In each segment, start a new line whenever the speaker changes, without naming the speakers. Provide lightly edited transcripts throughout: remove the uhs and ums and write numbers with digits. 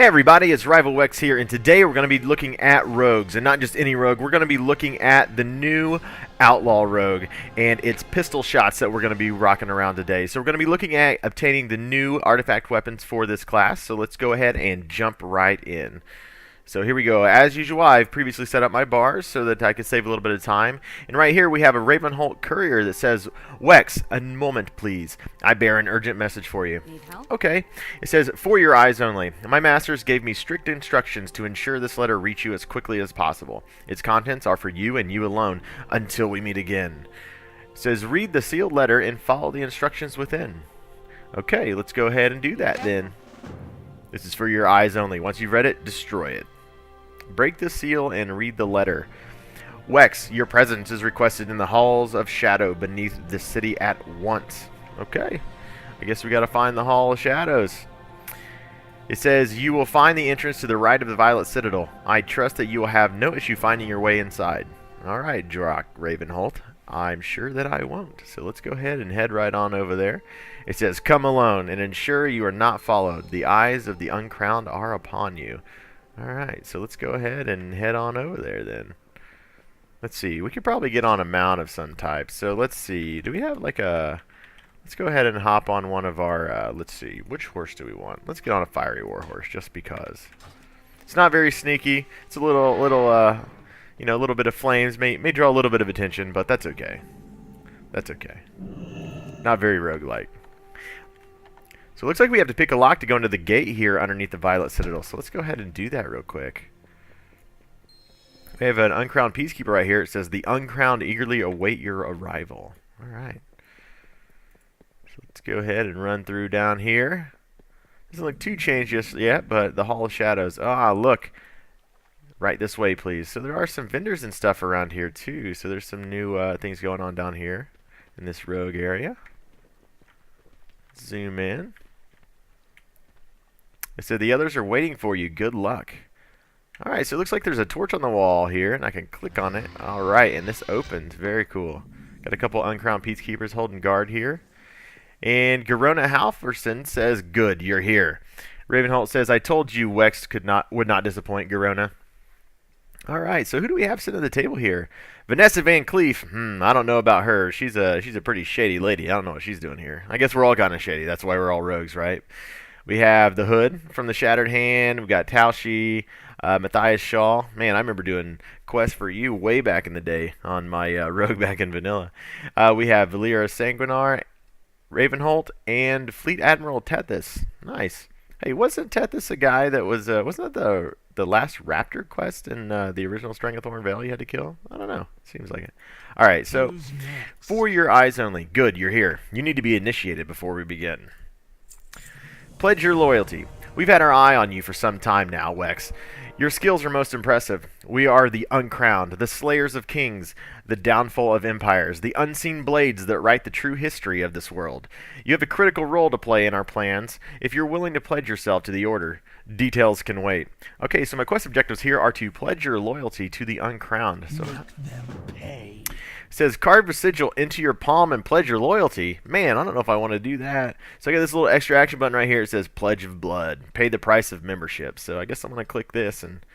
Hey everybody, it's Rival Wex here, and today we're going to be looking at rogues, and not just any rogue. We're going to be looking at the new Outlaw rogue, and it's pistol shots that we're going to be rocking around today. So we're going to be looking at obtaining the new artifact weapons for this class, so let's go ahead and jump right in. So here we go. As usual, I've previously set up my bars so that I can save a little bit of time. And right here we have a Ravenholt courier that says, Wex, a moment please. I bear an urgent message for you.
Need help?
Okay. It says, for your eyes only. My masters gave me strict instructions to ensure this letter reach you as quickly as possible. Its contents are for you and you alone until we meet again. It says, read the sealed letter and follow the instructions within. Okay, let's go ahead and do that then. This is for your eyes only. Once you've read it, destroy it. Break the seal and read the letter. Wex, your presence is requested in the halls of shadow beneath the city at once. Okay. I guess we got to find the Hall of Shadows. It says, you will find the entrance to the right of the Violet Citadel. I trust that you will have no issue finding your way inside. Alright, Drock Ravenholt. I'm sure that I won't. So let's go ahead and head right on over there. It says, come alone and ensure you are not followed. The eyes of the uncrowned are upon you. Alright, so let's go ahead and head on over there then. Let's see, we could probably get on a mount of some type. So let's see, do we have like a... Let's go ahead and hop on one of our, let's see, which horse do we want? Let's get on a fiery warhorse just because. It's not very sneaky. It's a little, you know, a little bit of flames. May draw a little bit of attention, but that's okay. That's okay. Not very roguelike. So it looks like we have to pick a lock to go into the gate here underneath the Violet Citadel. So let's go ahead and do that real quick. We have an uncrowned peacekeeper right here. It says, the uncrowned eagerly await your arrival. Alright. So let's go ahead and run through down here. Doesn't look too changed just yet, but the Hall of Shadows. Ah, look. Right this way, please. So there are some vendors and stuff around here, too. So there's some new things going on down here in this rogue area. Zoom in. It said the others are waiting for you. Good luck. Alright, so it looks like there's a torch on the wall here, and I can click on it. Alright, and this opens. Very cool. Got a couple uncrowned peacekeepers holding guard here. And Garona Halverson says, good, you're here. Ravenholt says, I told you Wex would not disappoint, Garona. Alright, so who do we have sitting at the table here? Vanessa Van Cleef. I don't know about her. She's a pretty shady lady. I don't know what she's doing here. I guess we're all kind of shady. That's why we're all rogues, right? We have the Hood from the Shattered Hand. We've got Talshi, Matthias Shaw. Man, I remember doing quests for you way back in the day on my rogue back in vanilla. We have Valera Sanguinar, Ravenholt, and Fleet Admiral Tethys. Nice. Hey, wasn't Tethys a guy that was, wasn't that the last Raptor quest in the original Stranglethorn Vale you had to kill? I don't know. Seems like it. Alright, so, for your eyes only. Good, you're here. You need to be initiated before we begin. Pledge your loyalty. We've had our eye on you for some time now, Wex. Your skills are most impressive. We are the uncrowned, the slayers of kings, the downfall of empires, the unseen blades that write the true history of this world. You have a critical role to play in our plans if you're willing to pledge yourself to the order. Details can wait. Okay, so my quest objectives here are to pledge your loyalty to the uncrowned. So
make them pay.
it says, carve a sigil into your palm and pledge your loyalty. Man, I don't know if I want to do that. So I got this little extra action button right here. It says, pledge of blood. Pay the price of membership. So I guess I'm going to click this, and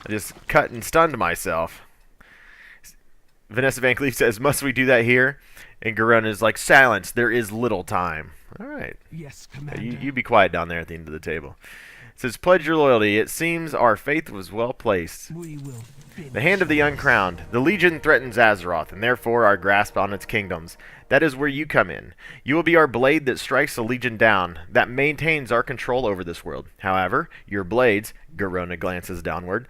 I just cut and stunned myself. Vanessa Van Cleef says, must we do that here? And Garona is like, silence, there is little time. All right.
Yes, Commander.
You be quiet down there at the end of the table. It says, pledge your loyalty. It seems our faith was well placed.
We will
The hand of the uncrowned. The Legion threatens Azeroth, and therefore our grasp on its kingdoms. That is where you come in. You will be our blade that strikes the Legion down, that maintains our control over this world. However, your blades, Garona glances downward,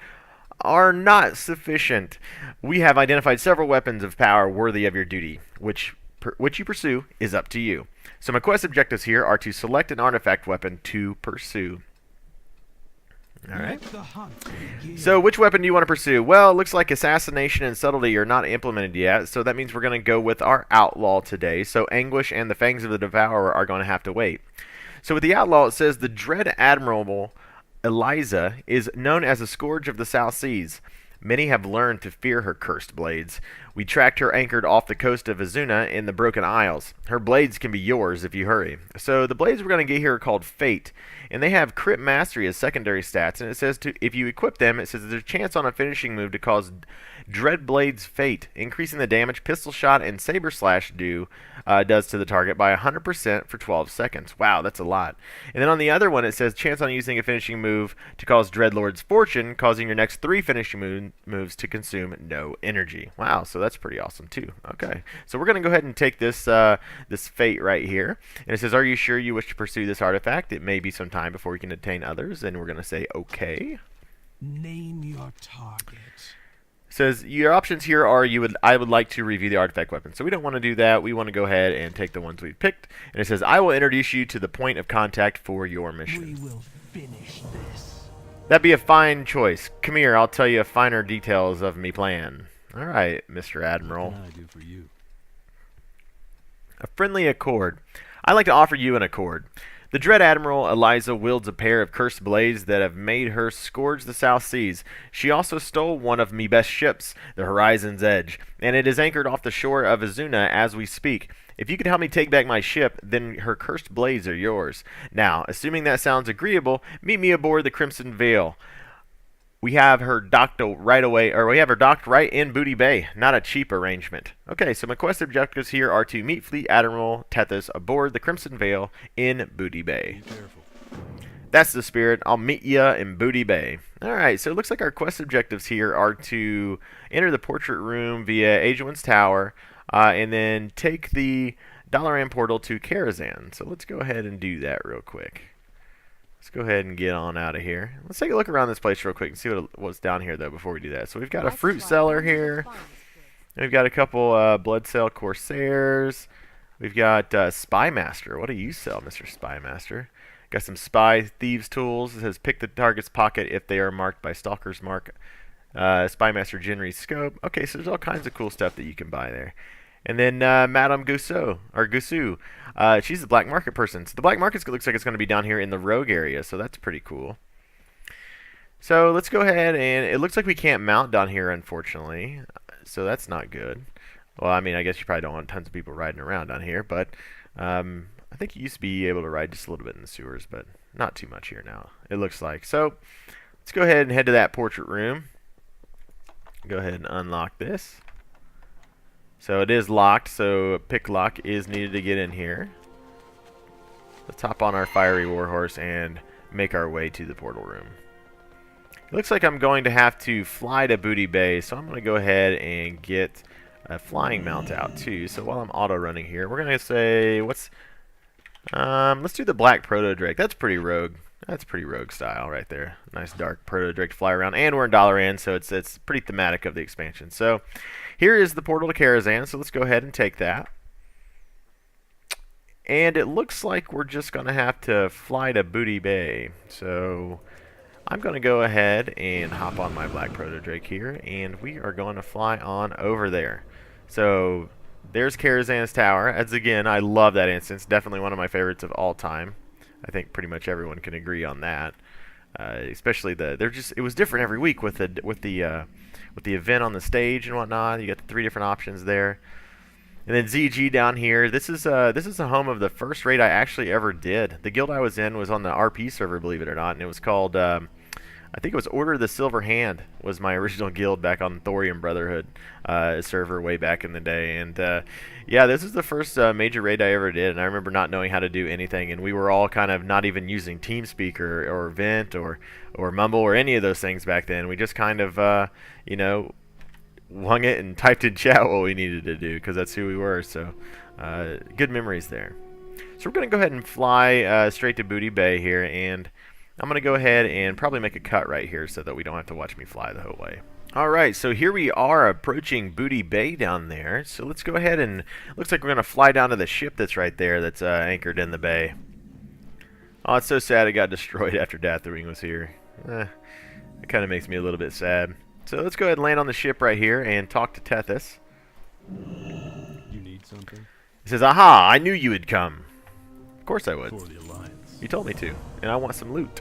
are not sufficient. We have identified several weapons of power worthy of your duty, which you pursue is up to you. So my quest objectives here are to select an artifact weapon to pursue. Alright. So which weapon do you want to pursue? Well, it looks like assassination and subtlety are not implemented yet, so that means we're going to go with our outlaw today. So anguish and the fangs of the devourer are going to have to wait. So with the outlaw, it says the Dread Admiral Eliza is known as a scourge of the South Seas. Many have learned to fear her cursed blades. We tracked her anchored off the coast of Azuna in the Broken Isles. Her blades can be yours if you hurry. So the blades we're going to get here are called Fate, and they have Crit Mastery as secondary stats, and it says if you equip them, it says there's a chance on a finishing move to cause Dreadblades Fate, increasing the damage Pistol Shot and Saber Slash does to the target by 100% for 12 seconds. Wow, that's a lot. And then on the other one, it says chance on using a finishing move to cause Dreadlord's Fortune, causing your next 3 finishing moves to consume no energy. Wow, so that's pretty awesome too. Okay, so we're going to go ahead and take this this Fate right here. And it says, are you sure you wish to pursue this artifact? It may be some time before we can obtain others. And we're going to say, okay.
Name your target.
Says your options here are I would like to review the artifact weapon. So we don't want to do that. We want to go ahead and take the ones we've picked. And it says I will introduce you to the point of contact for your mission.
We will finish this.
That'd be a fine choice. Come here, I'll tell you finer details of me plan. All right, Mr. Admiral.
What can I do for you?
A friendly accord. I'd like to offer you an accord. The Dread Admiral Eliza wields a pair of cursed blades that have made her scourge the South Seas. She also stole one of me best ships, the Horizon's Edge, and it is anchored off the shore of Azuna as we speak. If you could help me take back my ship, then her cursed blades are yours. Now, assuming that sounds agreeable, meet me aboard the Crimson Veil. We have her docked right away, or we have her docked right in Booty Bay. Not a cheap arrangement. Okay, so my quest objectives here are to meet Fleet Admiral Tethys aboard the Crimson Veil in Booty Bay.
Be careful.
That's the spirit. I'll meet ya in Booty Bay. Alright, so it looks like our quest objectives here are to enter the portrait room via Ajuin's Tower, and then take the Dalaran portal to Karazhan. So let's go ahead and do that real quick. Let's go ahead and get on out of here. Let's take a look around this place real quick and see what's down here, though, before we do that. So we've got a fruit cellar here. We've got a couple Blood Cell Corsairs. We've got Spy Master. What do you sell, Mr. Spy Master? Got some Spy Thieves tools. It says pick the target's pocket if they are marked by Stalker's Mark. Spy Master Jinri's Scope. Okay, so there's all kinds of cool stuff that you can buy there. And then Madame Gusu. She's the black market person. So the black market looks like it's going to be down here in the rogue area, so that's pretty cool. So let's go ahead, and it looks like we can't mount down here, unfortunately. So that's not good. Well, I mean, I guess you probably don't want tons of people riding around down here, but I think you used to be able to ride just a little bit in the sewers, but not too much here now, it looks like. So let's go ahead and head to that portrait room. Go ahead and unlock this. So it is locked, so a pick lock is needed to get in here. Let's hop on our fiery warhorse and make our way to the portal room. It looks like I'm going to have to fly to Booty Bay, so I'm going to go ahead and get a flying mount out too. So while I'm auto running here, we're going to say let's do the black proto drake. That's pretty rogue. That's pretty rogue style right there. Nice dark proto drake to fly around, and we're in Dalaran, so it's pretty thematic of the expansion. So here is the portal to Karazhan, so let's go ahead and take that. And it looks like we're just going to have to fly to Booty Bay. So I'm going to go ahead and hop on my black proto drake here, and we are going to fly on over there. So there's Karazhan's Tower. As again, I love that instance. Definitely one of my favorites of all time. I think pretty much everyone can agree on that. Especially it was different every week with the event on the stage and whatnot. You got the 3 different options there. And then ZG down here. This is the home of the first raid I actually ever did. The guild I was in was on the RP server, believe it or not, and it was called I think it was Order of the Silver Hand was my original guild back on Thorium Brotherhood server way back in the day. And yeah, this is the first major raid I ever did, and I remember not knowing how to do anything, and we were all kind of not even using TeamSpeak or Vent or Mumble or any of those things back then. We just kind of you know, wung it and typed in chat what we needed to do, because that's who we were. So good memories there. So we're going to go ahead and fly straight to Booty Bay here, and I'm going to go ahead and probably make a cut right here so that we don't have to watch me fly the whole way. Alright, so here we are approaching Booty Bay down there. So let's go ahead and, looks like we're going to fly down to the ship that's right there that's anchored in the bay. Oh, it's so sad it got destroyed after Deathwing was here. It kind of makes me a little bit sad. So let's go ahead and land on the ship right here and talk to Tethys.
You need something?
He says, aha, I knew you would come. Of course I would.
For the Alliance.
You told me to, and I want some loot.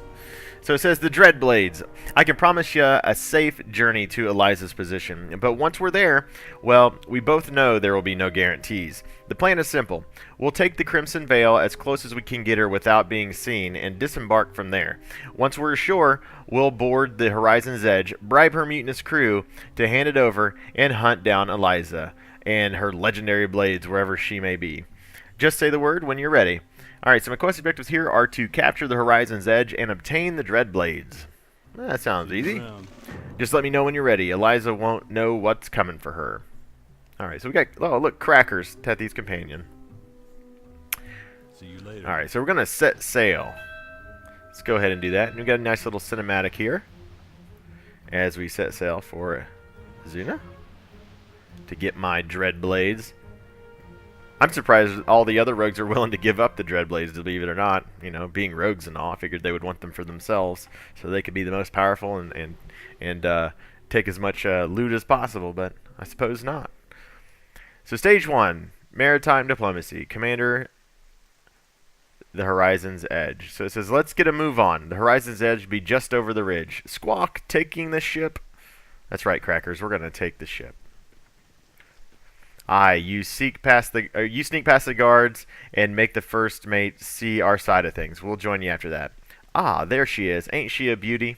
So it says the Dreadblades. I can promise you a safe journey to Eliza's position, but once we're there, well, we both know there will be no guarantees. The plan is simple. We'll take the Crimson Veil as close as we can get her without being seen and disembark from there. Once we're ashore, we'll board the Horizon's Edge, bribe her mutinous crew to hand it over, and hunt down Eliza and her legendary blades wherever she may be. Just say the word when you're ready. Alright, so my quest objectives here are to capture the Horizon's Edge and obtain the Dreadblades. That sounds easy. Just let me know when you're ready. Eliza won't know what's coming for her. Alright, so we got... Oh, look, Crackers, Tethy's companion.
See you later.
Alright, so we're going to set sail. Let's go ahead and do that. And we got a nice little cinematic here as we set sail for Zuna to get my Dreadblades. I'm surprised all the other rogues are willing to give up the Dreadblades, believe it or not. You know, being rogues and all, I figured they would want them for themselves so they could be the most powerful and take as much loot as possible, but I suppose not. So stage 1, Maritime Diplomacy. Commander, the Horizon's Edge. So it says, let's get a move on. The Horizon's Edge be just over the ridge. Squawk, taking the ship. That's right, Crackers, we're going to take the ship. Aye, you sneak past the guards and make the first mate see our side of things. We'll join you after that. Ah, there she is. Ain't she a beauty?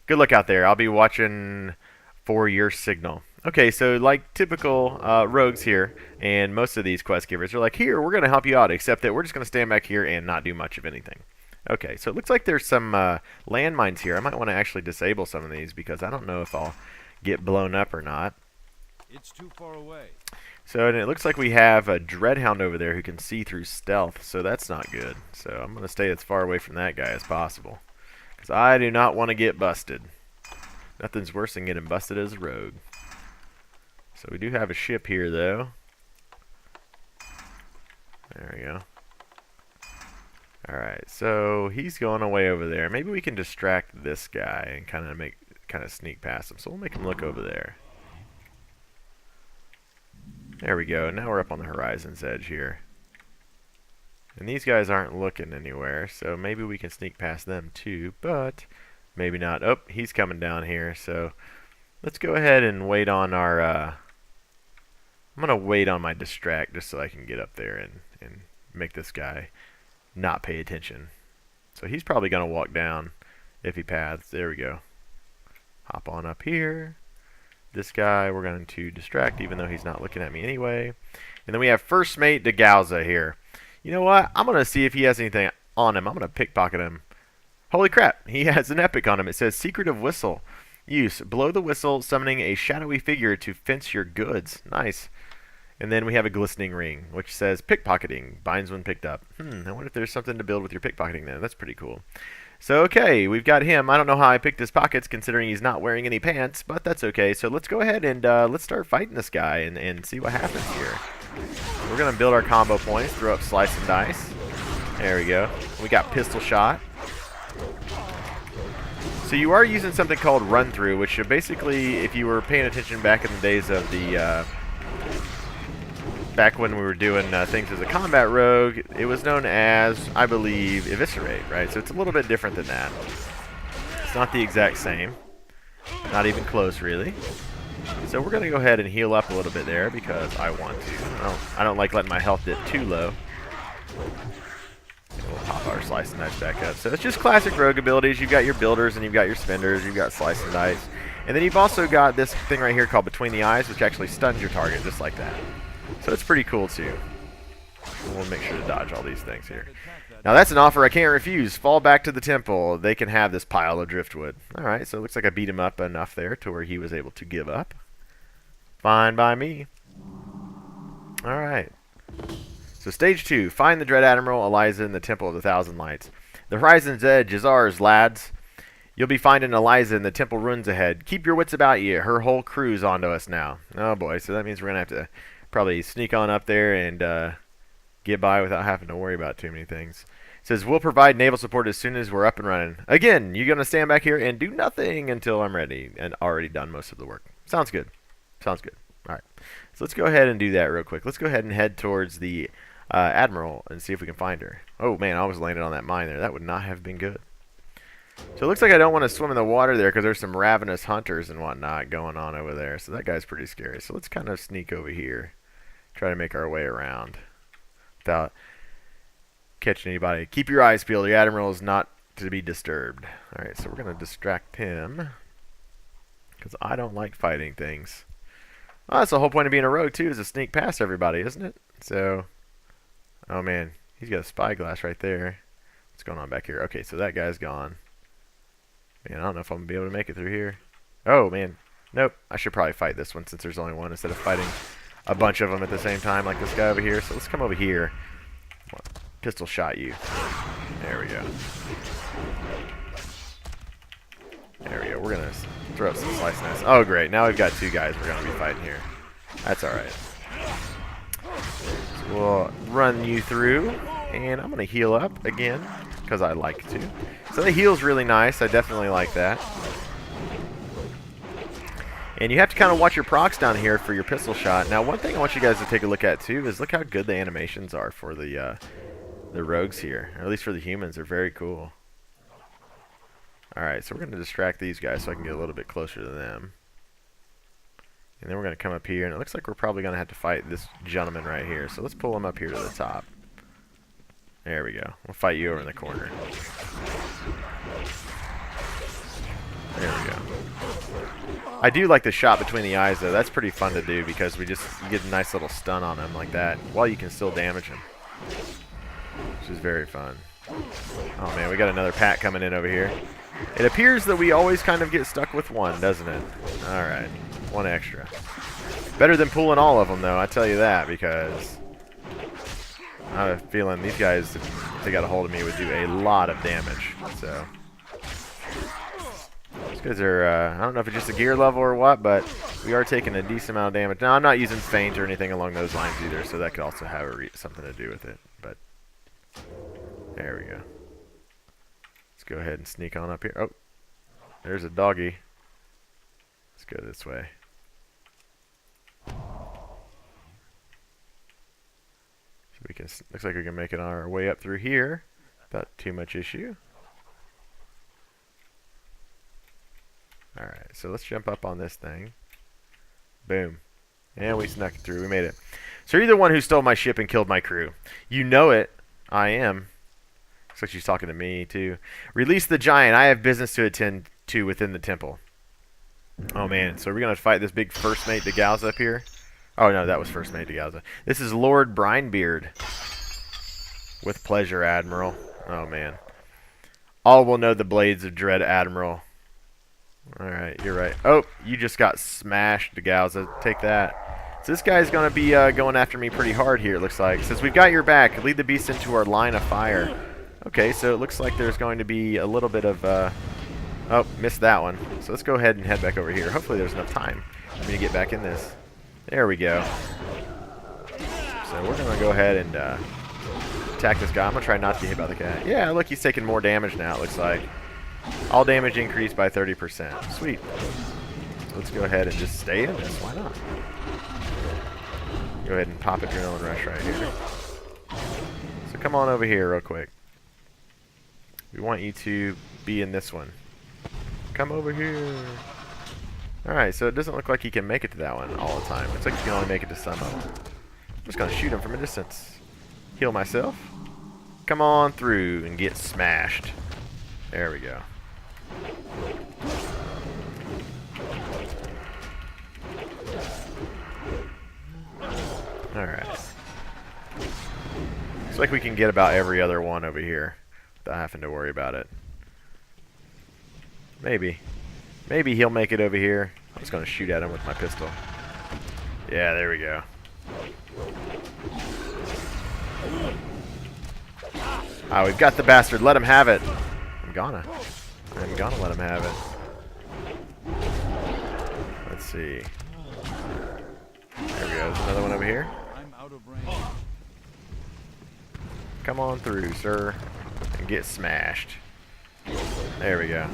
Good luck out there. I'll be watching for your signal. Okay, so like typical rogues here, and most of these quest givers are like, here, we're going to help you out, except that we're just going to stand back here and not do much of anything. Okay, so it looks like there's some landmines here. I might want to actually disable some of these because I don't know if I'll get blown up or not.
It's too far away.
So, and it looks like we have a Dreadhound over there who can see through stealth, so that's not good. So I'm going to stay as far away from that guy as possible, because I do not want to get busted. Nothing's worse than getting busted as a rogue. So we do have a ship here, though. There we go. Alright, so he's going away over there. Maybe we can distract this guy and kind of sneak past him. So we'll make him look over there. There we go. Now we're up on the Horizon's Edge here. And these guys aren't looking anywhere, so maybe we can sneak past them too, but maybe not. Oh, he's coming down here, so let's go ahead and wait on our... I'm going to wait on my distract just so I can get up there and make this guy not pay attention. So he's probably going to walk down if he paths. There we go. Hop on up here. This guy we're going to distract even though he's not looking at me anyway. And then we have First Mate DeGauza here. You know what? I'm going to see if he has anything on him. I'm going to pickpocket him. Holy crap. He has an epic on him. It says Secret of Whistle. Use. Blow the whistle, summoning a shadowy figure to fence your goods. Nice. And then we have a glistening ring, which says pickpocketing. Binds when picked up. I wonder if there's something to build with your pickpocketing then. That's pretty cool. So, okay, we've got him. I don't know how I picked his pockets, considering he's not wearing any pants, but that's okay. So let's go ahead and let's start fighting this guy and see what happens here. We're going to build our combo points, throw up Slice and Dice. There we go. We got Pistol Shot. So you are using something called Run Through, which basically, if you were paying attention back in the days of the... back when we were doing things as a combat rogue, it was known as, I believe, Eviscerate, right? So it's a little bit different than that. It's not the exact same. Not even close, really. So we're going to go ahead and heal up a little bit there because I want to. I don't like letting my health dip too low. We'll pop our Slice and Dice back up. So it's just classic rogue abilities. You've got your builders and you've got your spenders. You've got Slice and Dice. And then you've also got this thing right here called Between the Eyes, which actually stuns your target just like that. So it's pretty cool too. We'll make sure to dodge all these things here. Now that's an offer I can't refuse. Fall back to the temple. They can have this pile of driftwood. Alright, so it looks like I beat him up enough there to where he was able to give up. Fine by me. Alright. So stage 2. Find the Dread Admiral Eliza in the Temple of the Thousand Lights. The Horizon's Edge is ours, lads. You'll be finding Eliza in the temple ruins ahead. Keep your wits about you. Her whole crew's onto us now. Oh boy, so that means we're going to have to probably sneak on up there and get by without having to worry about too many things. It says, we'll provide naval support as soon as we're up and running. Again, you're going to stand back here and do nothing until I'm ready and already done most of the work. Sounds good. Sounds good. All right. So let's go ahead and do that real quick. Let's go ahead and head towards the Admiral and see if we can find her. Oh, man, I was landing on that mine there. That would not have been good. So it looks like I don't want to swim in the water there because there's some ravenous hunters and whatnot going on over there. So that guy's pretty scary. So let's kind of sneak over here. Try to make our way around without catching anybody. Keep your eyes peeled. The Admiral is not to be disturbed. Alright, so we're going to distract him because I don't like fighting things. Oh, that's the whole point of being a rogue, too, is to sneak past everybody, isn't it? So, oh man, he's got a spyglass right there. What's going on back here? Okay, so that guy's gone. Man, I don't know if I'm going to be able to make it through here. Oh, man. Nope. I should probably fight this one since there's only one instead of fighting a bunch of them at the same time like this guy over here. So let's come over here. Pistol shot you. There we go. There we go. We're going to throw up some slice knives. Oh, great. Now we've got two guys we're going to be fighting here. That's alright. So we'll run you through. And I'm going to heal up again because I like to. So the heal's really nice. I definitely like that. And you have to kind of watch your procs down here for your pistol shot. Now, one thing I want you guys to take a look at, too, is look how good the animations are for the rogues here. Or at least for the humans. They're very cool. Alright, so we're going to distract these guys so I can get a little bit closer to them. And then we're going to come up here. And it looks like we're probably going to have to fight this gentleman right here. So let's pull him up here to the top. There we go. We'll fight you over in the corner. There we go. I do like the shot between the eyes, though. That's pretty fun to do because you get a nice little stun on him like that while you can still damage him. Which is very fun. Oh, man, we got another pack coming in over here. It appears that we always kind of get stuck with one, doesn't it? All right. One extra. Better than pulling all of them, though. I tell you that because I have a feeling these guys, if they got a hold of me, would do a lot of damage. So these guys are, I don't know if it's just a gear level or what, but we are taking a decent amount of damage. Now, I'm not using feint or anything along those lines either, so that could also have something to do with it. But there we go. Let's go ahead and sneak on up here. Oh, there's a doggy. Let's go this way. We can, looks like we can make it on our way up through here without too much issue. Alright, so let's jump up on this thing. Boom. And we snuck it through. We made it. So you're the one who stole my ship and killed my crew. You know it. I am. Looks like she's talking to me, too. Release the giant. I have business to attend to within the temple. Oh, man. So we're going to fight this big first mate DeGalza up here? Oh, no, that was first mate DeGalza. This is Lord Brinebeard. With pleasure, Admiral. Oh, man. All will know the blades of dread, Admiral. Alright, you're right. Oh, you just got smashed, DeGalza. Take that. So this guy's going to be going after me pretty hard here, it looks like. Says, we've got your back. Lead the beast into our line of fire. Okay, so it looks like there's going to be a little bit of... oh, missed that one. So let's go ahead and head back over here. Hopefully there's enough time for me to get back in this. There we go. So we're going to go ahead and attack this guy. I'm going to try not to get hit by the cat. Yeah, look, he's taking more damage now, it looks like. All damage increased by 30%. Sweet. So let's go ahead and just stay in this. Why not? Go ahead and pop Adrenaline Rush right here. So come on over here real quick. We want you to be in this one. Come over here. Alright, so it doesn't look like he can make it to that one all the time. Looks like he can only make it to some of them. I'm just going to shoot him from a distance. Heal myself. Come on through and get smashed. There we go. Alright. Looks like we can get about every other one over here without having to worry about it. Maybe. Maybe he'll make it over here. I'm just going to shoot at him with my pistol. Yeah, there we go. Ah, we've got the bastard. Let him have it. I'm gonna let him have it. Let's see. There we go. There's another one over here.
I'm out of range.
Come on through, sir, and get smashed. There we go.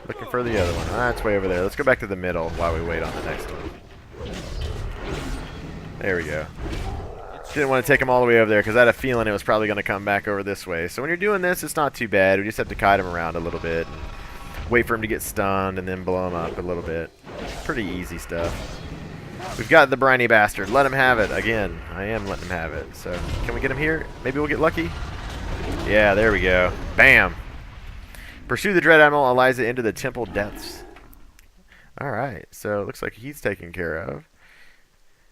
Looking for the other one. Ah, it's way over there. Let's go back to the middle while we wait on the next one. There we go. Didn't want to take him all the way over there because I had a feeling it was probably going to come back over this way. So when you're doing this, it's not too bad. We just have to kite him around a little bit and wait for him to get stunned and then blow him up a little bit. Pretty easy stuff. We've got the briny bastard. Let him have it. Again, I am letting him have it. So can we get him here? Maybe we'll get lucky? Yeah, there we go. Bam. Pursue the Dread Admiral Eliza into the temple depths. Alright, so it looks like he's taken care of.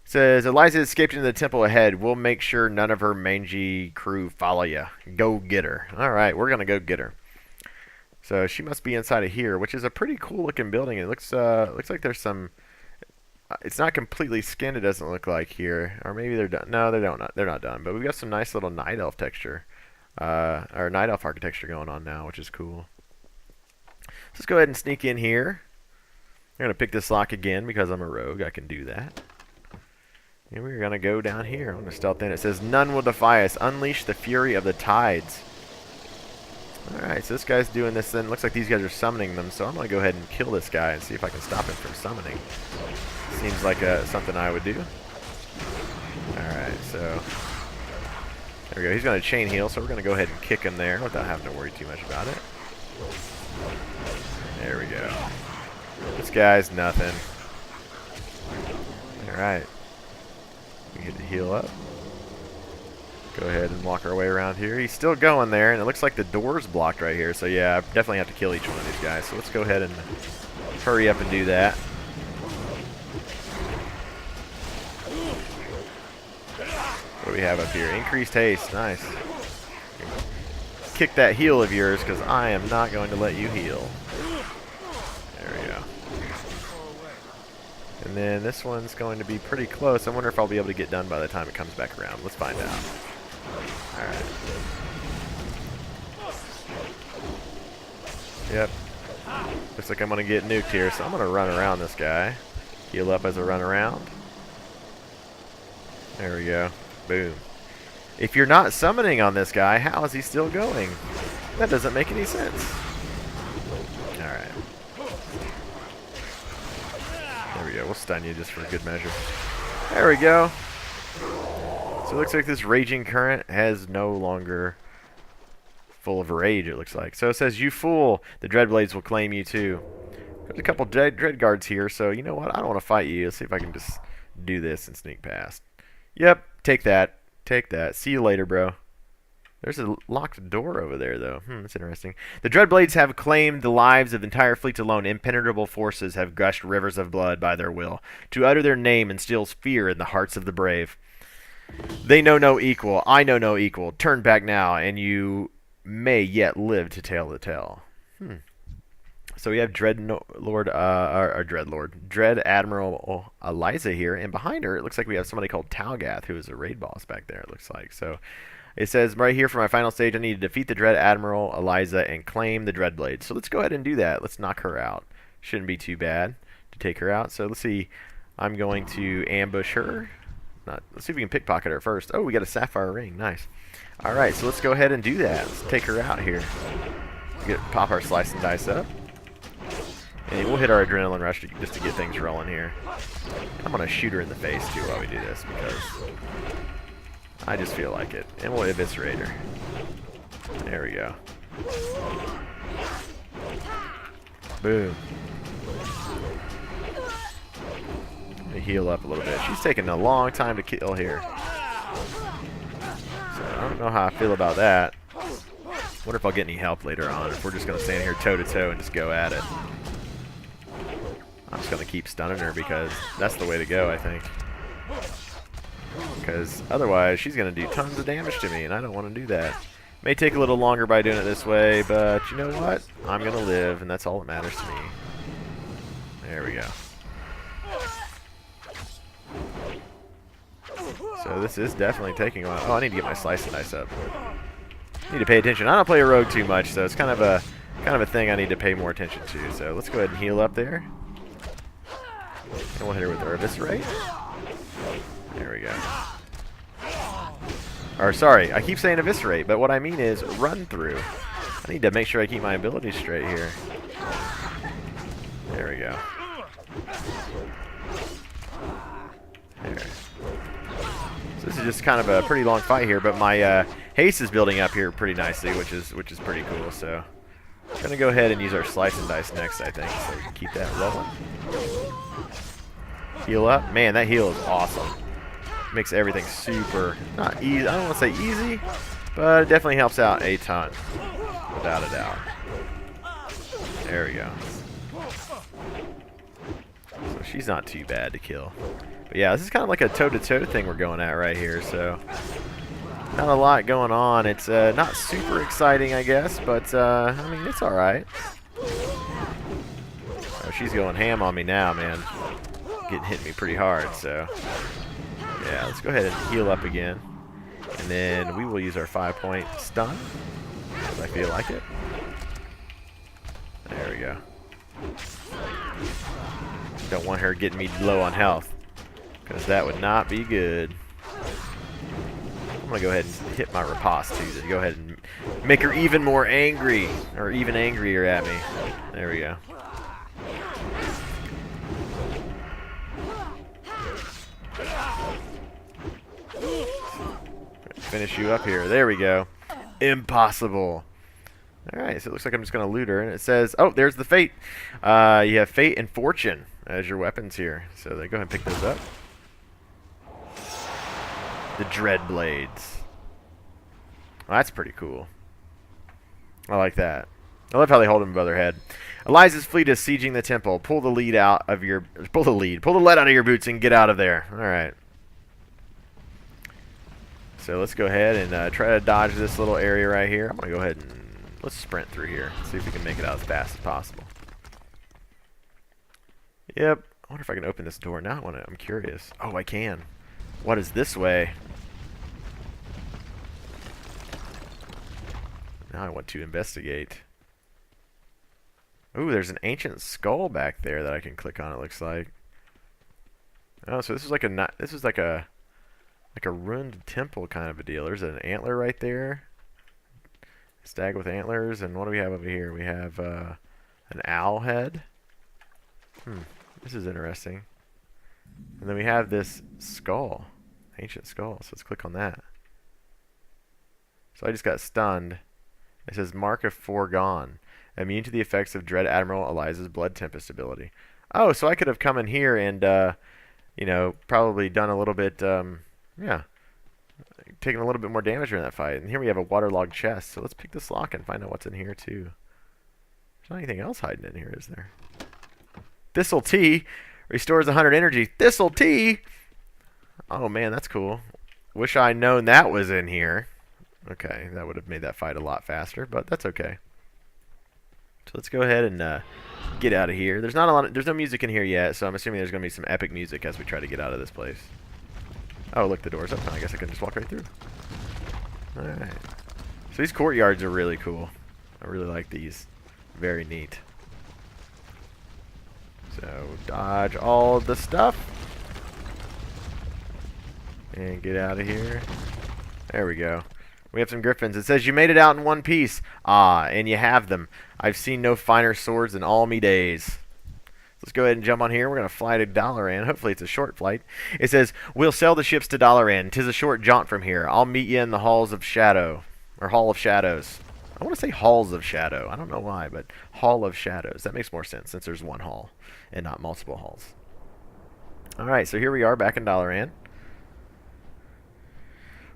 Says, Eliza escaped into the temple ahead. We'll make sure none of her mangy crew follow you. Go get her. Alright, we're going to go get her. So she must be inside of here, which is a pretty cool looking building. It looks like there's some... It's not completely skinned, it doesn't look like here. Or maybe they're done. No, they're not done. But we've got some nice little night elf texture. Or night elf architecture going on now, which is cool. Let's go ahead and sneak in here. I'm going to pick this lock again because I'm a rogue. I can do that. And we're going to go down here. I'm going to stealth in. It says, none will defy us. Unleash the fury of the tides. Alright, so this guy's doing this then. Looks like these guys are summoning them, so I'm going to go ahead and kill this guy and see if I can stop him from summoning. Seems like something I would do. Alright, so there we go. He's going to chain heal, so we're going to go ahead and kick him there without having to worry too much about it. There we go. This guy's nothing. Alright. We get to heal up. Go ahead and walk our way around here. He's still going there, and it looks like the door's blocked right here. So yeah, I definitely have to kill each one of these guys. So let's go ahead and hurry up and do that. What do we have up here? Increased haste. Nice. Kick that heal of yours, because I am not going to let you heal. There we go. And then this one's going to be pretty close. I wonder if I'll be able to get done by the time it comes back around. Let's find out. Alright. Yep. Looks like I'm going to get nuked here, so I'm going to run around this guy. Heal up as I run around. There we go. Boom. If you're not summoning on this guy, how is he still going? That doesn't make any sense. Alright. There we go. We'll stun you just for good measure. There we go. So it looks like this raging current has no longer full of rage, it looks like. So it says, you fool, the Dreadblades will claim you too. There's a couple dread guards here, so you know what? I don't want to fight you. Let's see if I can just do this and sneak past. Yep, take that. Take that. See you later, bro. There's a locked door over there, though. That's interesting. The Dreadblades have claimed the lives of entire fleets alone. Impenetrable forces have gushed rivers of blood by their will. To utter their name instills fear in the hearts of the brave. They know no equal. I know no equal. Turn back now, and you may yet live to tell the tale. So we have Dread Admiral Eliza here, and behind her, it looks like we have somebody called Talgath, who is a raid boss back there, it looks like. So it says right here for my final stage, I need to defeat the Dread Admiral Eliza and claim the Dreadblades. So let's go ahead and do that. Let's knock her out. Shouldn't be too bad to take her out. So let's see. I'm going to ambush her. Let's see if we can pickpocket her first. Oh, we got a sapphire ring. Nice. All right, so let's go ahead and do that. Let's take her out here. Pop our slice and dice up. And we'll hit our adrenaline rush just to get things rolling here. I'm going to shoot her in the face, too, while we do this, because I just feel like it. And we'll eviscerate her. There we go. Boom. Let me heal up a little bit. She's taking a long time to kill here. So I don't know how I feel about that. Wonder if I'll get any help later on, if we're just going to stand here toe-to-toe and just go at it. I'm just going to keep stunning her because that's the way to go, I think. Because otherwise, she's going to do tons of damage to me, and I don't want to do that. May take a little longer by doing it this way, but you know what? I'm going to live, and that's all that matters to me. There we go. So this is definitely taking a while. Oh, I need to get my slice and dice up. Need to pay attention. I don't play a rogue too much, so it's kind of a thing I need to pay more attention to. So let's go ahead and heal up there. And we'll hit her with our eviscerate. There we go. Or sorry, I keep saying eviscerate, but what I mean is run through. I need to make sure I keep my abilities straight here. There we go. There. So this into just kind of a pretty long fight here, but my haste is building up here pretty nicely, which is pretty cool. So I'm gonna go ahead and use our slice and dice next, I think, so we can keep that rolling. Heal up, man. That heal is awesome. Makes everything super not easy. I don't want to say easy, but it definitely helps out a ton, without a doubt. There we go. So she's not too bad to kill. But yeah, this is kind of like a toe-to-toe thing we're going at right here, so not a lot going on. It's not super exciting, I guess, but I mean, it's alright. Oh, she's going ham on me now, man. Hitting me pretty hard, so yeah, let's go ahead and heal up again. And then we will use our 5-point stun, if I feel like it. There we go. Don't want her getting me low on health, because that would not be good. I'm going to go ahead and hit my riposte too, to go ahead and make her even more angry, or even angrier at me. There we go. Finish you up here. There we go. Impossible. Alright, so it looks like I'm just going to loot her. And it says, oh, there's the fate. You have fate and fortune as your weapons here. So go ahead and pick those up. The Dreadblades. Well, that's pretty cool. I like that. I love how they hold them above their head. Eliza's fleet is sieging the temple. Pull the lead out of your... Pull the lead out of your boots and get out of there. Alright. So let's go ahead and try to dodge this little area right here. I'm going to go ahead and let's sprint through here. See if we can make it out as fast as possible. Yep. I wonder if I can open this door now. I'm curious. Oh, I can. What is this way? Now I want to investigate. Ooh, there's an ancient skull back there that I can click on, it looks like. Oh, so this is like a ruined temple kind of a deal. There's an antler right there. Stag with antlers, and what do we have over here? We have an owl head. This is interesting. And then we have this skull, ancient skull. So let's click on that. So I just got stunned. It says Mark of Foregone, immune to the effects of Dread Admiral Eliza's Blood Tempest ability. Oh, so I could have come in here and you know, probably done a little bit, yeah, taking a little bit more damage during that fight. And here we have a waterlogged chest. So let's pick this lock and find out what's in here too. There's not anything else hiding in here, is there? Thistle Tea restores 100 energy. Thistle Tea. Oh man, that's cool. Wish I'd known that was in here. Okay, that would have made that fight a lot faster, but that's okay. So let's go ahead and get out of here. There's no music in here yet, so I'm assuming there's going to be some epic music as we try to get out of this place. Oh, look, the door's open. I guess I can just walk right through. Alright. So these courtyards are really cool. I really like these. Very neat. So, dodge all of the stuff. And get out of here. There we go. We have some griffins. It says, you made it out in one piece. Ah, and you have them. I've seen no finer swords in all me days. Let's go ahead and jump on here. We're going to fly to Dalaran. Hopefully it's a short flight. It says, we'll sail the ships to Dalaran. 'Tis a short jaunt from here. I'll meet you in the halls of shadow. Or Hall of Shadows. I want to say Halls of Shadow. I don't know why, but Hall of Shadows. That makes more sense since there's one hall and not multiple halls. Alright, so here we are back in Dalaran.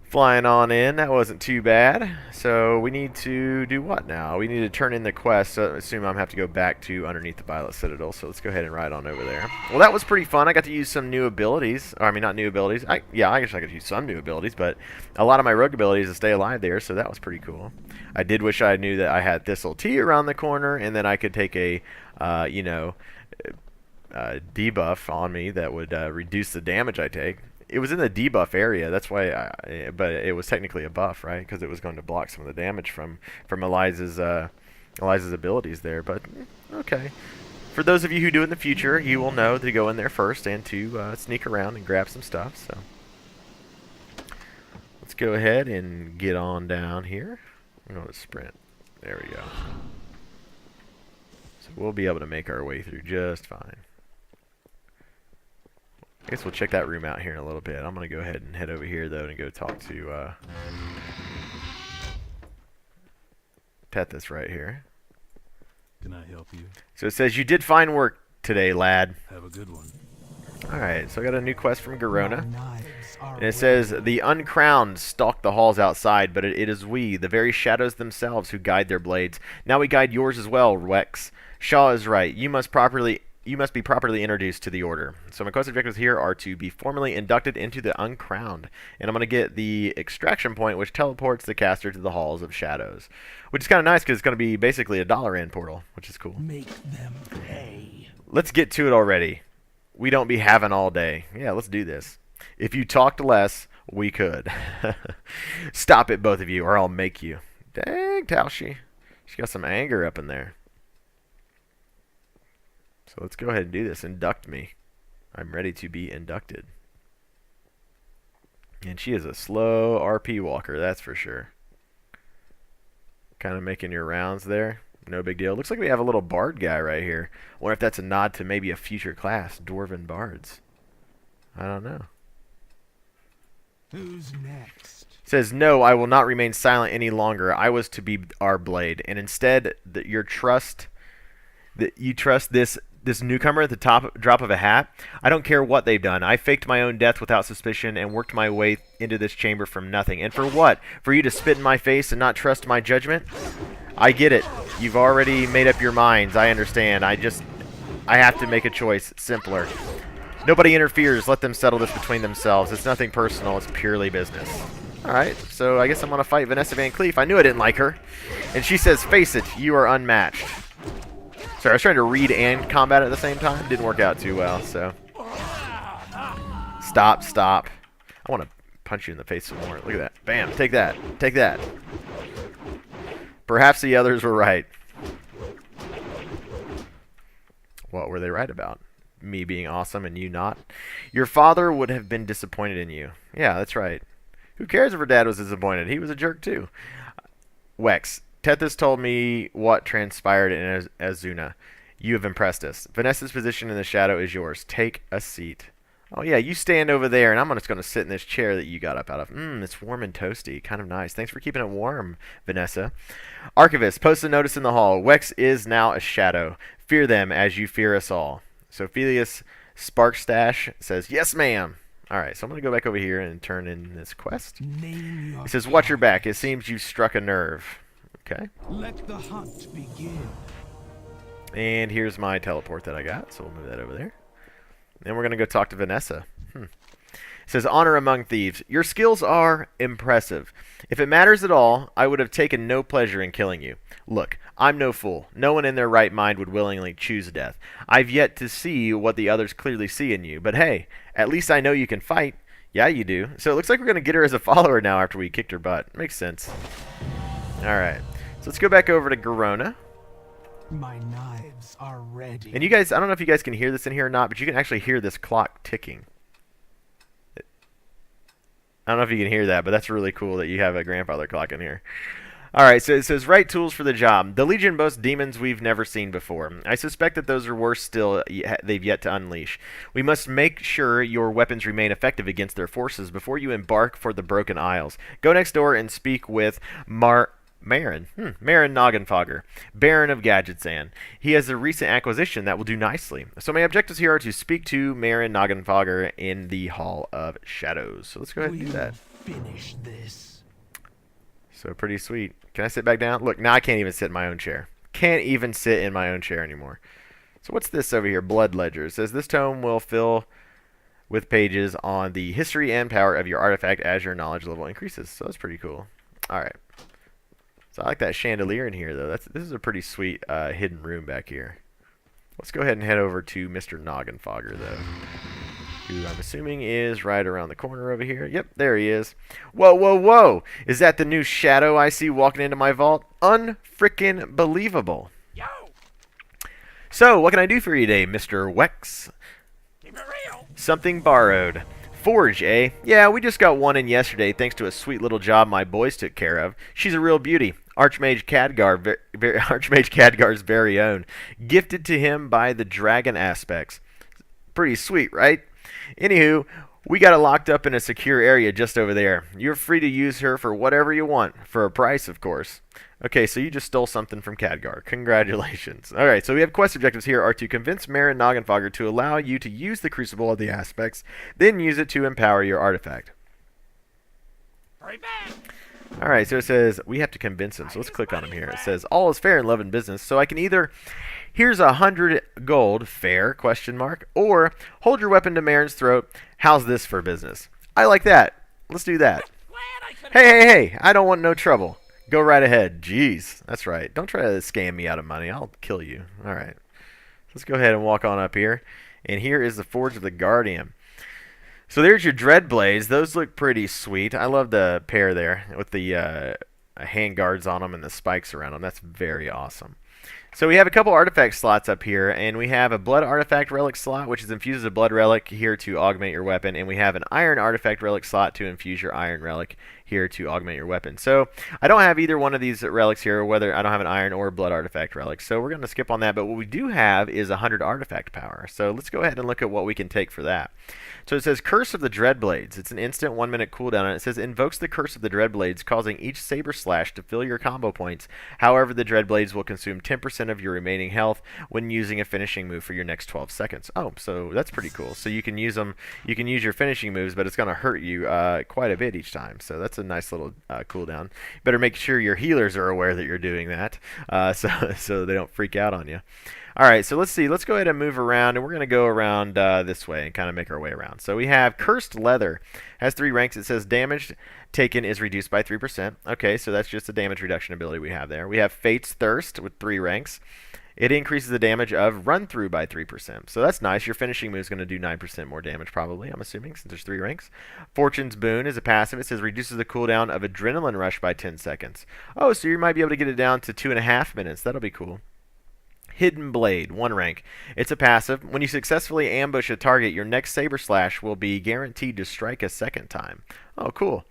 Flying on in. That wasn't too bad. So we need to do what now? We need to turn in the quest. So I assume I'm going to have to go back to underneath the Violet Citadel. So let's go ahead and ride on over there. Well, that was pretty fun. I got to use some new abilities. Or, I mean, not new abilities. Yeah, I guess I could use some new abilities. But a lot of my rogue abilities to stay alive there. So that was pretty cool. I did wish I knew that I had Thistle Tea around the corner. And then I could take a, you know, debuff on me that would reduce the damage I take. It was in the debuff area, that's why. But it was technically a buff, right? Because it was going to block some of the damage from Eliza's abilities there. But okay, for those of you who do in the future, you will know to go in there first and to sneak around and grab some stuff. So let's go ahead and get on down here. I'm going to sprint. There we go. So we'll be able to make our way through just fine. I guess we'll check that room out here in a little bit. I'm going to go ahead and head over here, though, and go talk to Tethys right here.
Can I help you?
So it says, you did fine work today, lad.
Have a good one.
Alright, so I got a new quest from Garona. And it says, the uncrowned stalk the halls outside, but it is we, the very shadows themselves, who guide their blades. Now we guide yours as well, Wex. Shaw is right. You must be properly introduced to the order. So my quest objectives here are to be formally inducted into the uncrowned. And I'm going to get the extraction point, which teleports the caster to the halls of shadows. Which is kind of nice, because it's going to be basically a dollar end portal, which is cool.
Make them pay.
Let's get to it already. We don't be having all day. Yeah, let's do this. If you talked less, we could. Stop it, both of you, or I'll make you. Dang, Taoshi. She's got some anger up in there. So let's go ahead and do this. Induct me. I'm ready to be inducted. And she is a slow RP walker, that's for sure. Kind of making your rounds there. No big deal. Looks like we have a little bard guy right here. Wonder if that's a nod to maybe a future class, Dwarven Bards. I don't know.
Who's next?
It says, no, I will not remain silent any longer. I was to be our blade. And instead, that you trust this newcomer at the top drop of a hat. I don't care what they've done. I faked my own death without suspicion and worked my way into this chamber from nothing. And for what? For you to spit in my face and not trust my judgment? I get it. You've already made up your minds. I understand. I have to make a choice. Simpler. Nobody interferes. Let them settle this between themselves. It's nothing personal. It's purely business. Alright, so I guess I'm going to fight Vanessa Van Cleef. I knew I didn't like her. And she says, face it, you are unmatched. Sorry, I was trying to read and combat at the same time. Didn't work out too well, so. Stop. I want to punch you in the face some more. Look at that. Bam, take that. Take that. Perhaps the others were right. What were they right about? Me being awesome and you not? Your father would have been disappointed in you. Yeah, that's right. Who cares if her dad was disappointed? He was a jerk too. Wex, Tethys told me what transpired in Azuna. You have impressed us. Vanessa's position in the shadow is yours. Take a seat. Oh yeah, you stand over there, and I'm just going to sit in this chair that you got up out of. It's warm and toasty. Kind of nice. Thanks for keeping it warm, Vanessa. Archivist, post a notice in the hall. Wex is now a shadow. Fear them as you fear us all. So Felius Sparkstash says, yes, ma'am. Alright, so I'm going to go back over here and turn in this quest. It says, watch your back. It seems you've struck a nerve. Okay.
Let the hunt begin.
And here's my teleport that I got, so we'll move that over there. And we're going to go talk to Vanessa. It says, honor among thieves. Your skills are impressive. If it matters at all, I would have taken no pleasure in killing you. Look, I'm no fool. No one in their right mind would willingly choose death. I've yet to see what the others clearly see in you. But hey, at least I know you can fight. Yeah, you do. So it looks like we're going to get her as a follower now after we kicked her butt. Makes sense. Alright. So let's go back over to Garona.
My knives are ready.
And you guys, I don't know if you guys can hear this in here or not, but you can actually hear this clock ticking. I don't know if you can hear that, but that's really cool that you have a grandfather clock in here. Alright, so it says, right tools for the job. The Legion boasts demons we've never seen before. I suspect that those are worse still they've yet to unleash. We must make sure your weapons remain effective against their forces before you embark for the Broken Isles. Go next door and speak with Marin Noggenfogger, Baron of Gadgetzan. He has a recent acquisition that will do nicely. So my objectives here are to speak to Marin Noggenfogger in the Hall of Shadows. So let's go ahead and do that.
Finish this.
So pretty sweet. Can I sit back down? Look, now I can't even sit in my own chair. Can't even sit in my own chair anymore. So what's this over here? Blood Ledger. It says this tome will fill with pages on the history and power of your artifact as your knowledge level increases. So that's pretty cool. Alright. So I like that chandelier in here, though. This is a pretty sweet hidden room back here. Let's go ahead and head over to Mr. Noggenfogger, though, who I'm assuming is right around the corner over here. Yep, there he is. Whoa, whoa, whoa! Is that the new shadow I see walking into my vault? Unfrickin' believable.
Yo!
So, what can I do for you today, Mr. Wex?
Keep it real.
Something borrowed. Forge, eh? Yeah, we just got one in yesterday thanks to a sweet little job my boys took care of. She's a real beauty. Archmage Khadgar's very own. Gifted to him by the dragon aspects. Pretty sweet, right? Anywho, we got it locked up in a secure area just over there. You're free to use her for whatever you want, for a price, of course. Okay, so you just stole something from Khadgar. Congratulations. Alright, so we have quest objectives here are to convince Marin Noggenfogger to allow you to use the Crucible of the Aspects, then use it to empower your artifact.
Hurry back!
Alright, so it says we have to convince him, so let's click on him here. It says, all is fair in love and business, so I can either, here's 100 gold, fair, question mark, or hold your weapon to Marin's throat, how's this for business? I like that. Let's do that. Hey, I don't want no trouble. Go right ahead. Jeez, that's right. Don't try to scam me out of money. I'll kill you. All right. Let's go ahead and walk on up here. And here is the Forge of the Guardian. So there's your Dreadblades. Those look pretty sweet. I love the pair there with the hand guards on them and the spikes around them. That's very awesome. So we have a couple artifact slots up here, and we have a blood artifact relic slot, which is infuses a blood relic here to augment your weapon, and we have an iron artifact relic slot to infuse your iron relic here to augment your weapon. So I don't have either one of these relics here, whether I don't have an iron or blood artifact relic, so we're going to skip on that, but what we do have is 100 artifact power. So let's go ahead and look at what we can take for that. So it says Curse of the Dreadblades. It's an instant 1-minute cooldown, and it says invokes the Curse of the Dreadblades, causing each saber slash to fill your combo points. However, the Dreadblades will consume 10% of your remaining health when using a finishing move for your next 12 seconds. Oh, so that's pretty cool. So you can use them. You can use your finishing moves, but it's going to hurt you quite a bit each time. So that's a nice little cooldown. Better make sure your healers are aware that you're doing that, so they don't freak out on you. All right, so let's see. Let's go ahead and move around, and we're going to go around this way and kind of make our way around. So we have Cursed Leather. Has 3 ranks. It says damage taken is reduced by 3%. Okay, so that's just a damage reduction ability we have there. We have Fate's Thirst with 3 ranks. It increases the damage of Run Through by 3%. So that's nice. Your finishing move is going to do 9% more damage probably, I'm assuming, since there's 3 ranks. Fortune's Boon is a passive. It says reduces the cooldown of Adrenaline Rush by 10 seconds. Oh, so you might be able to get it down to 2.5 minutes. That'll be cool. Hidden Blade, 1 rank. It's a passive. When you successfully ambush a target, your next saber slash will be guaranteed to strike a second time. Oh, cool.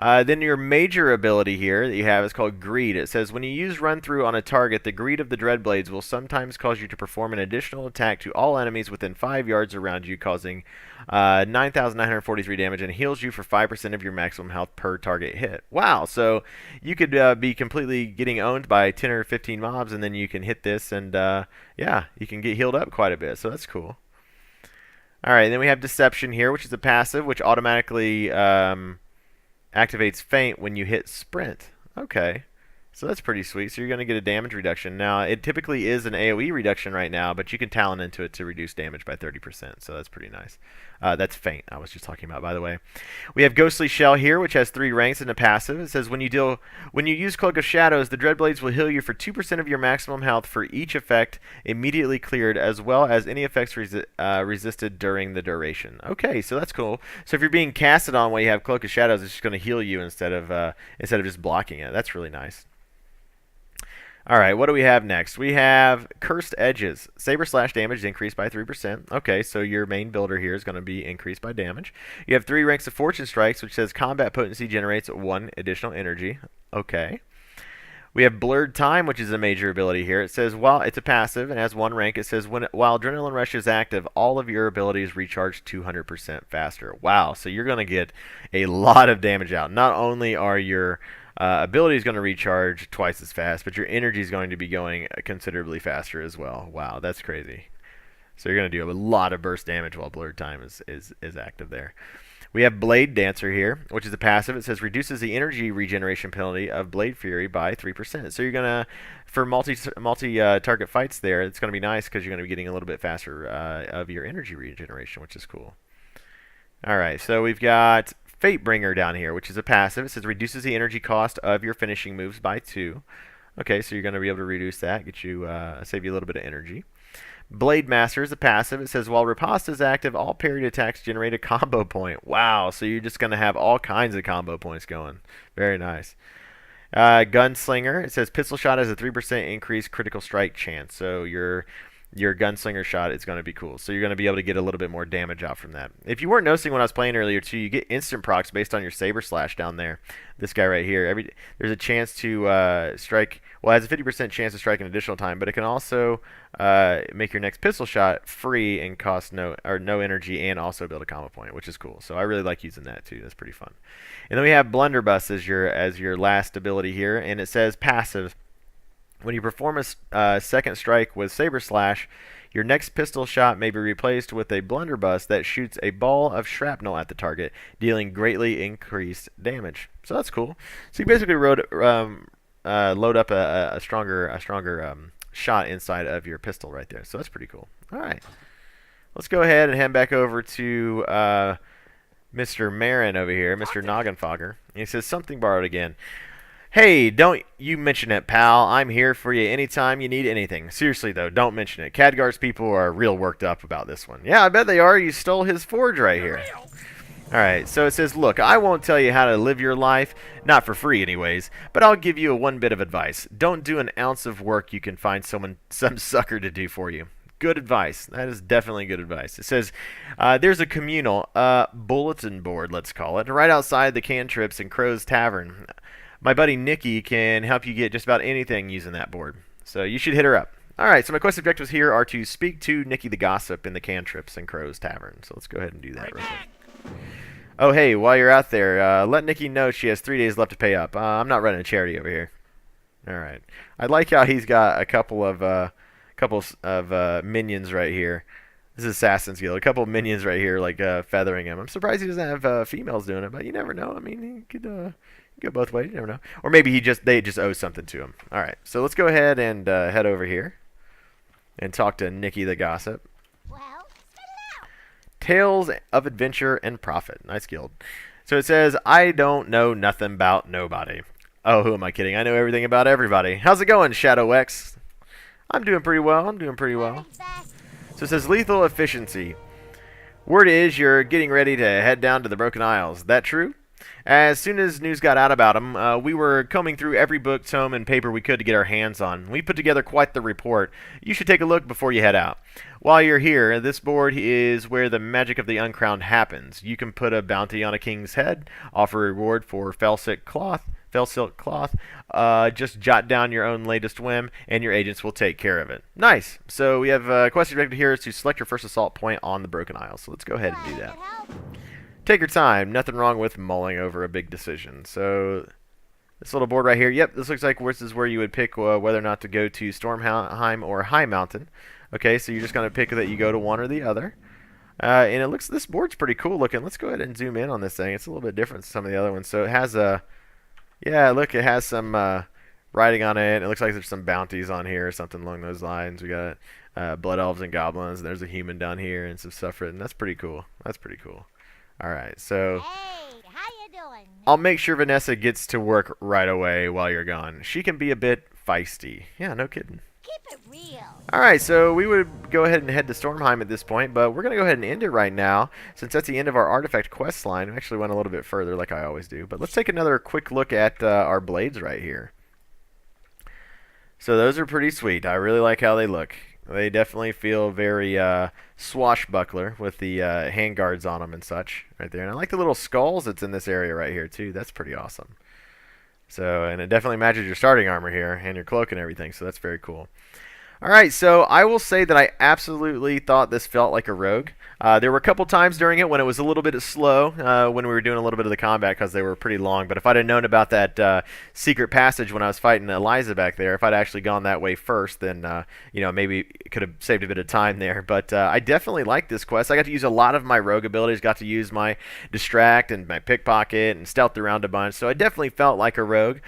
Then your major ability here that you have is called Greed. It says when you use Run Through on a target, the Greed of the Dreadblades will sometimes cause you to perform an additional attack to all enemies within 5 yards around you, causing 9,943 damage and heals you for 5% of your maximum health per target hit. Wow, so you could be completely getting owned by 10 or 15 mobs, and then you can hit this, and yeah, you can get healed up quite a bit, so that's cool. Alright, then we have Deception here, which is a passive, which automatically activates Feint when you hit Sprint. Okay. So that's pretty sweet. So you're going to get a damage reduction. Now, it typically is an AoE reduction right now, but you can talent into it to reduce damage by 30%. So that's pretty nice. That's Feint I was just talking about, by the way. We have Ghostly Shell here, which has 3 ranks and a passive. It says when you use Cloak of Shadows, the Dreadblades will heal you for 2% of your maximum health for each effect immediately cleared, as well as any effects resisted during the duration. Okay, so that's cool. So if you're being casted on while you have Cloak of Shadows, it's just going to heal you instead of just blocking it. That's really nice. Alright, what do we have next? We have Cursed Edges. Saber slash damage is increased by 3%. Okay, so your main builder here is going to be increased by damage. You have 3 ranks of Fortune Strikes, which says combat potency generates 1 additional energy. Okay. We have Blurred Time, which is a major ability here. It says while it's a passive and has 1 rank, it says while Adrenaline Rush is active, all of your abilities recharge 200% faster. Wow, so you're going to get a lot of damage out. Not only are your ability is going to recharge twice as fast, but your energy is going to be going considerably faster as well. Wow, that's crazy. So you're going to do a lot of burst damage while Blurred Time is active there. We have Blade Dancer here, which is a passive. It says reduces the energy regeneration penalty of Blade Fury by 3%. So you're going to, for multi-target fights there, it's going to be nice because you're going to be getting a little bit faster of your energy regeneration, which is cool. All right, so we've got Fatebringer down here, which is a passive. It says reduces the energy cost of your finishing moves by 2. Okay, so you're going to be able to reduce that, get you save you a little bit of energy. Blade Master is a passive. It says while Riposte is active, all parried attacks generate a combo point. Wow, so you're just going to have all kinds of combo points going. Very nice. Gunslinger, it says pistol shot has a 3% increased critical strike chance. So your your gunslinger shot is going to be cool. So you're going to be able to get a little bit more damage out from that. If you weren't noticing when I was playing earlier too, you get instant procs based on your saber slash down there. This guy right here. There's a chance to strike. Well, it has a 50% chance to strike an additional time, but it can also make your next pistol shot free and cost no energy, and also build a combo point, which is cool. So I really like using that too. That's pretty fun. And then we have Blunderbuss as your last ability here, and it says passive. When you perform a second strike with Saber Slash, your next pistol shot may be replaced with a blunderbuss that shoots a ball of shrapnel at the target, dealing greatly increased damage. So that's cool. So you basically load up a stronger shot inside of your pistol right there. So that's pretty cool. All right, let's go ahead and head back over to Mr. Marin over here, Mr. Noggenfogger. He says something borrowed again. Hey, don't you mention it, pal. I'm here for you anytime you need anything. Seriously, though, don't mention it. Khadgar's people are real worked up about this one. Yeah, I bet they are. You stole his forge right here. Alright, so it says, look, I won't tell you how to live your life, not for free anyways, but I'll give you one bit of advice. Don't do an ounce of work you can find some sucker to do for you. Good advice. That is definitely good advice. It says, there's a communal bulletin board, let's call it, right outside the Cantrips and Crow's Tavern. My buddy Nikki can help you get just about anything using that board. So you should hit her up. Alright, so my quest objectives here are to speak to Nikki the Gossip in the Cantrips and Crow's Tavern. So let's go ahead and do that real quick. Oh, hey, while you're out there, let Nikki know she has 3 days left to pay up. I'm not running a charity over here. Alright. I like how he's got a couple of minions right here. This is Assassin's Guild. A couple of minions right here, like, feathering him. I'm surprised he doesn't have females doing it, but you never know. I mean, he could go both ways. You never know. Or maybe they just owe something to him. All right. So let's go ahead and head over here and talk to Nikki the Gossip.
Well, spit it out.
Tales of Adventure and Profit. Nice guild. So it says, I don't know nothing about nobody. Oh, who am I kidding? I know everything about everybody. How's it going, Shadow X? I'm doing pretty well. So it says lethal efficiency. Word is you're getting ready to head down to the Broken Isles. That true? As soon as news got out about him, we were combing through every book, tome, and paper we could to get our hands on. We put together quite the report. You should take a look before you head out. While you're here, this board is where the magic of the uncrowned happens. You can put a bounty on a king's head, offer a reward for fell silk cloth. Just jot down your own latest whim, and your agents will take care of it. Nice. So we have a quest directed here is to select your first assault point on the Broken Isle. So let's go ahead and do that. Take your time. Nothing wrong with mulling over a big decision. So this little board right here. Yep, this looks like this is where you would pick whether or not to go to Stormheim or High Mountain. Okay, so you're just going to pick that you go to one or the other. And it looks, this board's pretty cool looking. Let's go ahead and zoom in on this thing. It's a little bit different than some of the other ones. So it has a, yeah, look, it has some writing on it. It looks like there's some bounties on here or something along those lines. We got blood elves and goblins. And there's a human down here and some stuff written. That's pretty cool. That's pretty cool. All right, so
Hey, how you doing?
I'll make sure Vanessa gets to work right away while you're gone. She can be a bit feisty. Yeah, no kidding.
Keep it real.
All right, so we would go ahead and head to Stormheim at this point, but we're going to go ahead and end it right now since that's the end of our artifact quest line. We actually went a little bit further like I always do, but let's take another quick look at our blades right here. So those are pretty sweet. I really like how they look. They definitely feel very swashbuckler with the handguards on them and such right there. And I like the little skulls that's in this area right here too. That's pretty awesome. So, and it definitely matches your starting armor here and your cloak and everything. So that's very cool. All right, so I will say that I absolutely thought this felt like a rogue. There were a couple times during it when it was a little bit slow when we were doing a little bit of the combat because they were pretty long. But if I'd have known about that secret passage when I was fighting Eliza back there, if I'd actually gone that way first, then you know, maybe it could have saved a bit of time there. But I definitely like this quest. I got to use a lot of my rogue abilities. Got to use my distract and my pickpocket and stealth around a bunch. So I definitely felt like a rogue.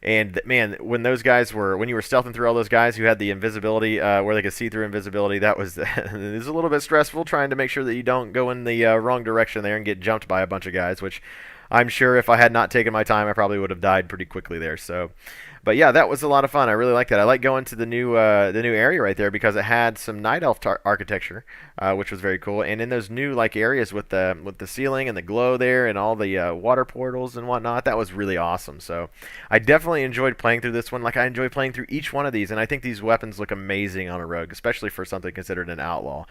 And man, when you were stealthing through all those guys who had the invisibility, where they could see through invisibility, that was it was a little bit stressful trying to make sure that you don't go in the wrong direction there and get jumped by a bunch of guys, which I'm sure if I had not taken my time, I probably would have died pretty quickly there. So, But yeah, that was a lot of fun. I really like that. I like going to the new area right there because it had some night elf architecture, which was very cool. And in those new like areas with the ceiling and the glow there and all the water portals and whatnot, that was really awesome. So I definitely enjoyed playing through this one. Like I enjoy playing through each one of these, and I think these weapons look amazing on a rogue, especially for something considered an outlaw,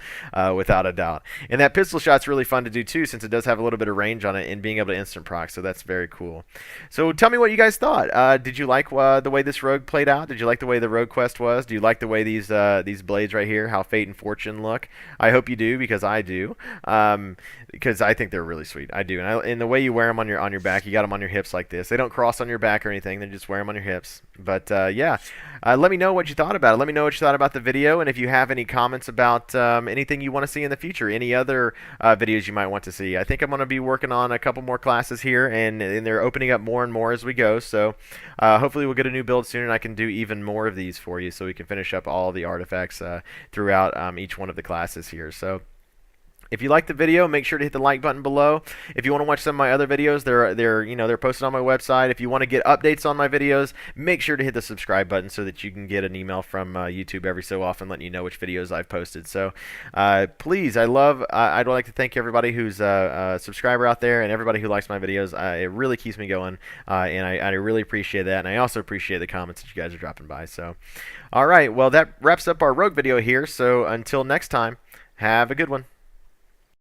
without a doubt. And that pistol shot's really fun to do too, since it does have a little bit of range on it and being able to instant proc. So that's very cool. So tell me what you guys thought. Did you like the way this rogue played out? Did you like the way the rogue quest was? Do you like the way these blades right here, how Fate and Fortune look? I hope you do, because I do. Because I think they're really sweet. I do. And the way you wear them on your back, you got them on your hips like this. They don't cross on your back or anything. They just wear them on your hips. But yeah, let me know what you thought about it. Let me know what you thought about the video, and if you have any comments about anything you want to see in the future, any other videos you might want to see. I think I'm going to be working on a couple more classes here, and they're opening up more and more as we go. So hopefully we'll get a new build soon, and I can do even more of these for you, so we can finish up all the artifacts throughout each one of the classes here. So if you like the video, make sure to hit the like button below. If you want to watch some of my other videos, they're posted on my website. If you want to get updates on my videos, make sure to hit the subscribe button so that you can get an email from YouTube every so often letting you know which videos I've posted. So please, I'd like to thank everybody who's a subscriber out there and everybody who likes my videos. It really keeps me going, and I really appreciate that. And I also appreciate the comments that you guys are dropping by. So, all right, well, that wraps up our rogue video here. So until next time, have a good one.